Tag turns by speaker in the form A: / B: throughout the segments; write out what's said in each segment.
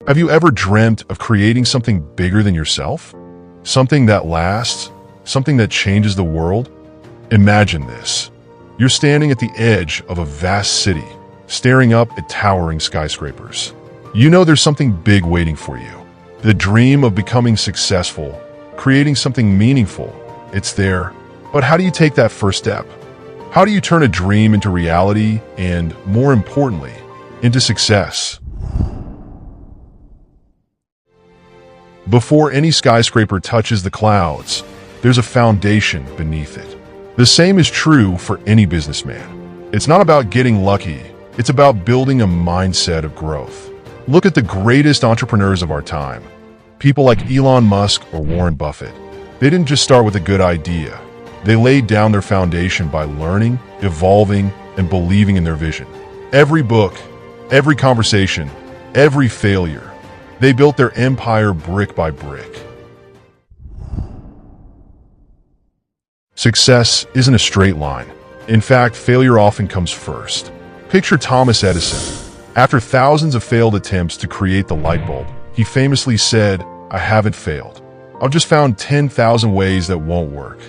A: Have you ever dreamt of creating something bigger than yourself? Something that lasts? Something that changes the world? Imagine this. You're standing at the edge of a vast city, staring up at towering skyscrapers. You know there's something big waiting for you. The dream of becoming successful, creating something meaningful. It's there. But how do you take that first step? How do you turn a dream into reality and, more importantly, into success? Before any skyscraper touches the clouds, there's a foundation beneath it. The same is true for any businessman. It's not about getting lucky. It's about building a mindset of growth. Look at the greatest entrepreneurs of our time. People like Elon Musk or Warren Buffett. They didn't just start with a good idea. They laid down their foundation by learning, evolving, and believing in their vision. Every book, every conversation, every failure, they built their empire brick by brick. Success isn't a straight line. In fact, failure often comes first. Picture Thomas Edison. After thousands of failed attempts to create the light bulb, he famously said, "I haven't failed. I've just found 10,000 ways that won't work."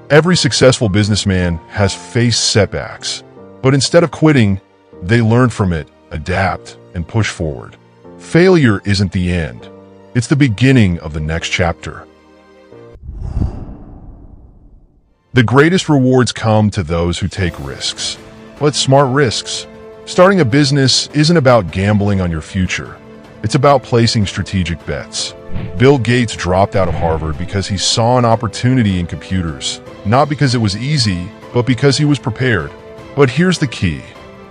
A: Every successful businessman has faced setbacks, but instead of quitting, they learn from it, adapt, and push forward. Failure isn't the end. It's the beginning of the next chapter. The greatest rewards come to those who take risks. But smart risks. Starting a business isn't about gambling on your future. It's about placing strategic bets. Bill Gates dropped out of Harvard because he saw an opportunity in computers. Not because it was easy, but because he was prepared. But here's the key.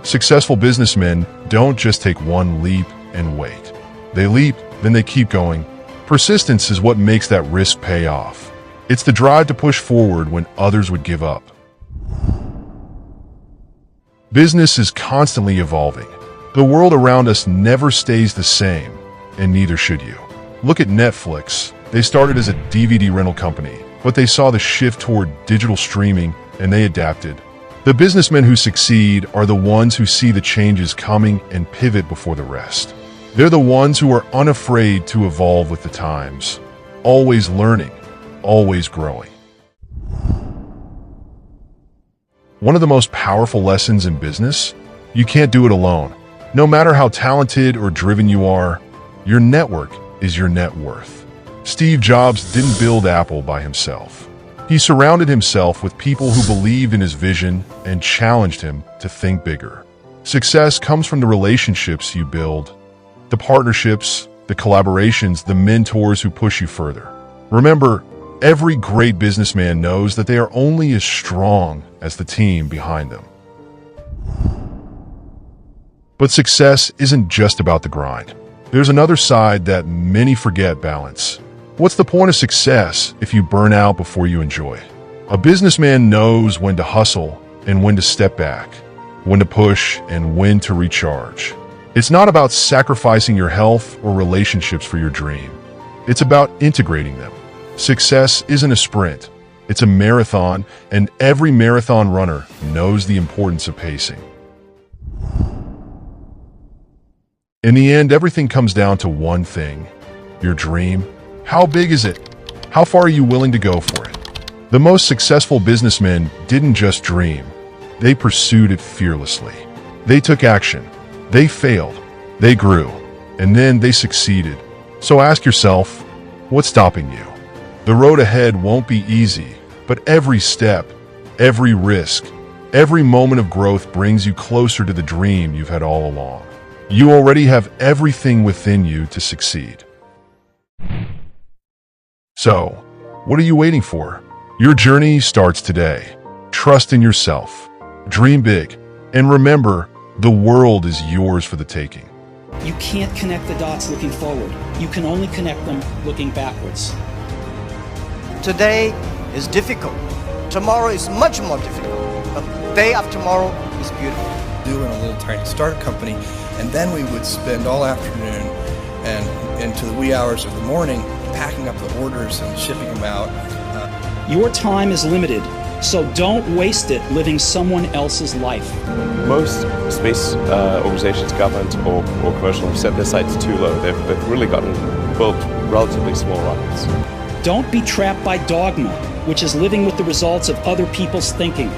A: Successful businessmen don't just take one leap and wait. They leap, then they keep going. Persistence is what makes that risk pay off. It's the drive to push forward when others would give up. Business is constantly evolving. The world around us never stays the same, and neither should you. Look at Netflix. They started as a DVD rental company, but they saw the shift toward digital streaming, and they adapted. The businessmen who succeed are the ones who see the changes coming and pivot before the rest. They're the ones who are unafraid to evolve with the times, always learning, always growing. One of the most powerful lessons in business: you can't do it alone. No matter how talented or driven you are, your network is your net worth. Steve Jobs didn't build Apple by himself. He surrounded himself with people who believed in his vision and challenged him to think bigger. Success comes from the relationships you build, the partnerships, the collaborations, the mentors who push you further. Remember, every great businessman knows that they are only as strong as the team behind them. But success isn't just about the grind. There's another side that many forget: balance. What's the point of success if you burn out before you enjoy? A businessman knows when to hustle and when to step back, when to push and when to recharge. It's not about sacrificing your health or relationships for your dream. It's about integrating them. Success isn't a sprint. It's a marathon, and every marathon runner knows the importance of pacing. In the end, everything comes down to one thing: your dream. How big is it? How far are you willing to go for it? The most successful businessmen didn't just dream. They pursued it fearlessly. They took action. They failed. They grew. And then they succeeded. So ask yourself, what's stopping you? The road ahead won't be easy, but every step, every risk, every moment of growth brings you closer to the dream you've had all along. You already have everything within you to succeed. So, what are you waiting for? Your journey starts today. Trust in yourself. Dream big. And remember, the world is yours for the taking.
B: You can't connect the dots looking forward. You can only connect them looking backwards.
C: Today is difficult. Tomorrow is much more difficult. But the day after tomorrow is beautiful.
D: Doing a little tiny startup company, and then we would spend all afternoon and into the wee hours of the morning packing up the orders and shipping them out.
B: Your time is limited. So don't waste it living someone else's life.
E: Most space organizations, government or commercial, have set their sights too low. They've really built relatively small rockets.
B: Don't be trapped by dogma, which is living with the results of other people's thinking.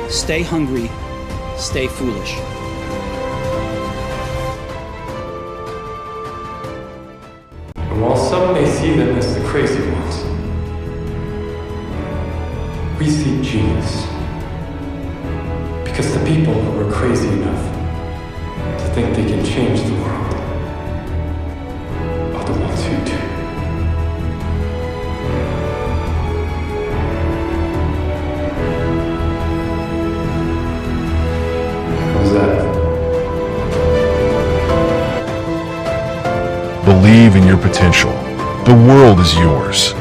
B: Stay hungry, stay foolish.
F: And while some may see them as the crazy ones, we see genius. Because the people who are crazy enough to think they can change the world are the ones who do. How's that?
A: Believe in your potential. The world is yours.